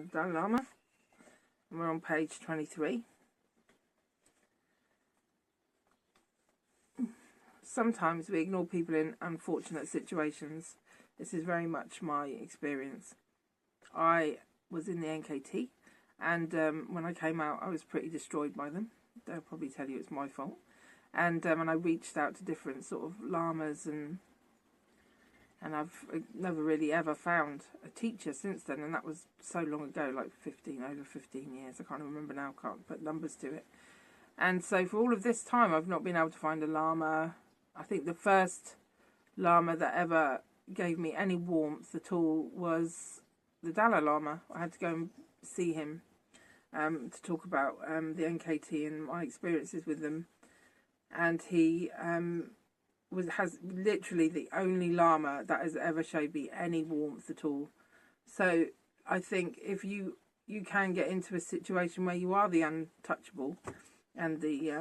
of Dalai Lama, and we're on page 23. Sometimes we ignore people in unfortunate situations. This is very much my experience. I was in the NKT, and when I came out, I was pretty destroyed by them. They'll probably tell you it's my fault. And I reached out to different sort of lamas, and I've never really ever found a teacher since then, and that was so long ago, like over 15 years. I can't remember now, can't put numbers to it. And so for all of this time, I've not been able to find a lama. I think the first lama that ever gave me any warmth at all was the Dalai Lama. I had to go and see him to talk about the NKT and my experiences with them. And he has literally the only lama that has ever showed me any warmth at all. So I think if you can get into a situation where you are the untouchable and the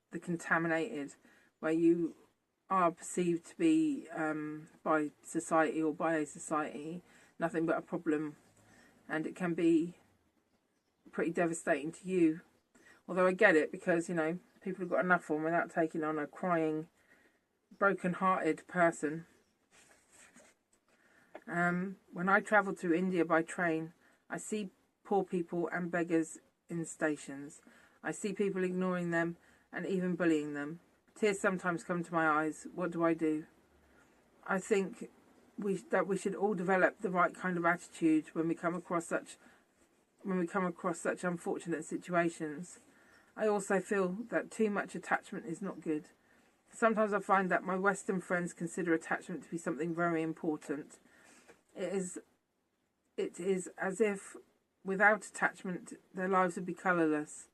the contaminated, where you are perceived to be by society or by a society nothing but a problem, and it can be pretty devastating to you. Although I get it, because people have got enough on without taking on a crying, broken-hearted person. When I travel to India by train, I see poor people and beggars in stations. I see people ignoring them and even bullying them. Tears sometimes come to my eyes. What do I do? I think that we should all develop the right kind of attitude when we come across such unfortunate situations. I also feel that too much attachment is not good. Sometimes I find that my Western friends consider attachment to be something very important. It is as if without attachment their lives would be colourless.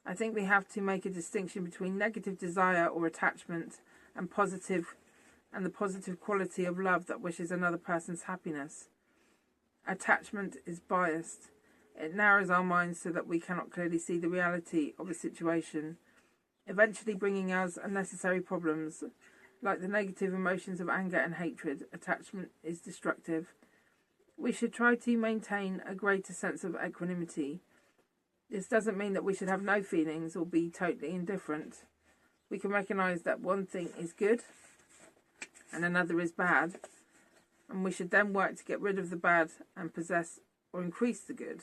I think we have to make a distinction between negative desire or attachment and the positive quality of love that wishes another person's happiness. Attachment is biased. It narrows our minds so that we cannot clearly see the reality of a situation, eventually bringing us unnecessary problems. Like the negative emotions of anger and hatred, attachment is destructive. We should try to maintain a greater sense of equanimity. This doesn't mean that we should have no feelings or be totally indifferent. We can recognise that one thing is good and another is bad, and we should then work to get rid of the bad and possess or increase the good.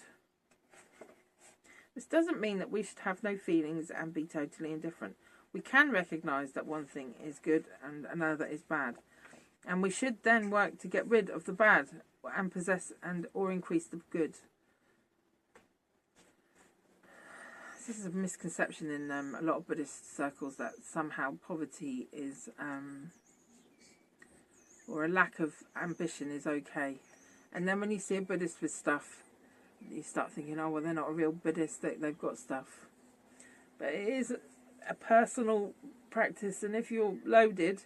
This doesn't mean that we should have no feelings and be totally indifferent. We can recognise that one thing is good and another is bad, and we should then work to get rid of the bad and possess or increase the good. This is a misconception in a lot of Buddhist circles, that somehow poverty is or a lack of ambition is okay. And then when you see a Buddhist with stuff, you start thinking, oh, well, they're not a real Buddhist, they've got stuff. But it is a personal practice, and if you're loaded,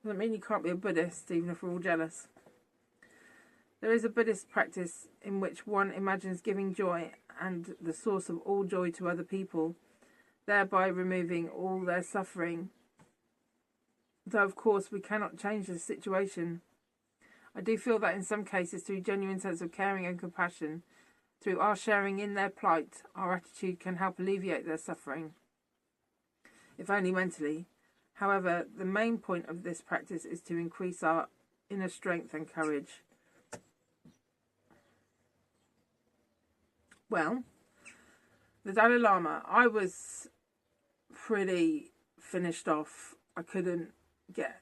doesn't mean you can't be a Buddhist, even if we're all jealous. There is a Buddhist practice in which one imagines giving joy and the source of all joy to other people, thereby removing all their suffering. Though, of course, we cannot change the situation. I do feel that in some cases, through genuine sense of caring and compassion, through our sharing in their plight, our attitude can help alleviate their suffering, if only mentally. However, the main point of this practice is to increase our inner strength and courage. Well, the Dalai Lama, I was pretty finished off. I couldn't get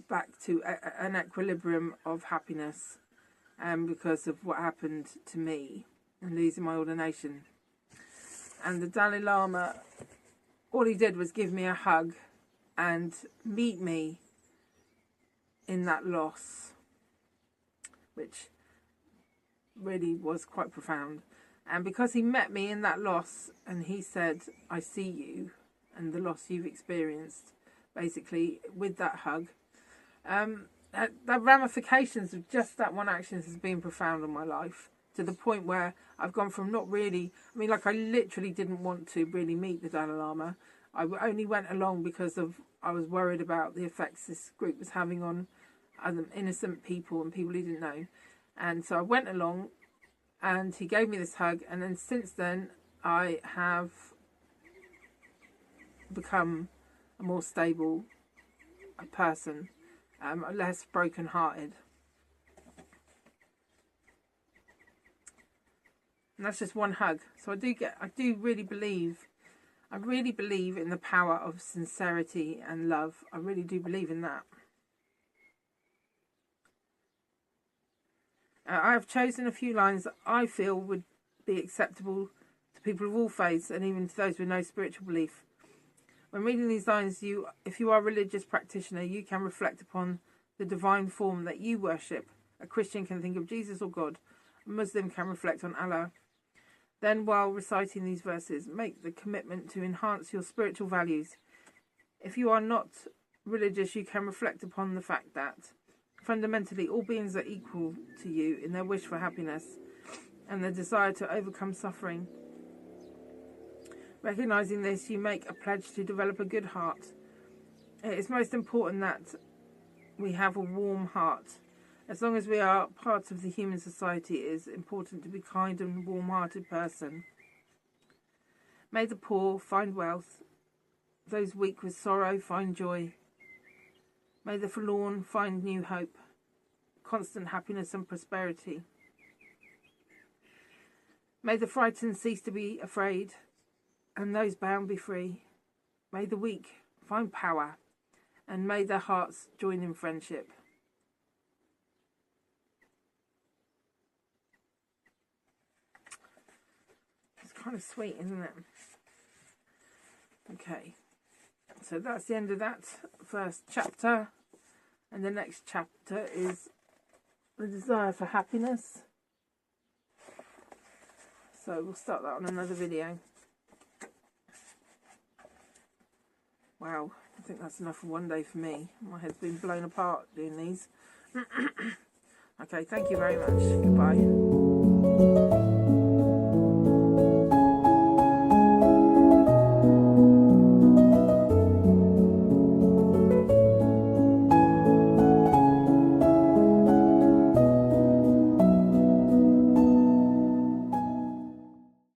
back to an equilibrium of happiness because of what happened to me and losing my ordination. And the Dalai Lama, all he did was give me a hug and meet me in that loss, which really was quite profound. And because he met me in that loss and he said, I see you and the loss you've experienced, basically, with that hug, the ramifications of just that one action has been profound in my life, to the point where I've gone from not really, I literally didn't want to really meet the Dalai Lama. I only went along because I was worried about the effects this group was having on other innocent people and people he didn't know. And so I went along and he gave me this hug, and then since then I have become a more stable person, less broken-hearted. And that's just one hug. So I really believe in the power of sincerity and love. I really do believe in that. I have chosen a few lines that I feel would be acceptable to people of all faiths and even to those with no spiritual belief. When reading these lines, if you are a religious practitioner, you can reflect upon the divine form that you worship. A Christian can think of Jesus or God. A Muslim can reflect on Allah. Then, while reciting these verses, make the commitment to enhance your spiritual values. If you are not religious, you can reflect upon the fact that fundamentally all beings are equal to you in their wish for happiness and their desire to overcome suffering. Recognizing this, you make a pledge to develop a good heart. It is most important that we have a warm heart. As long as we are part of the human society, it is important to be a kind and warm-hearted person. May the poor find wealth, those weak with sorrow find joy. May the forlorn find new hope, constant happiness and prosperity. May the frightened cease to be afraid, and those bound be free. May the weak find power, and may their hearts join in friendship. It's kind of sweet, isn't it? Okay, so that's the end of that first chapter, and the next chapter is the desire for happiness. So we'll start that on another video. Wow, I think that's enough for one day for me. My head's been blown apart doing these. Okay, thank you very much. Goodbye.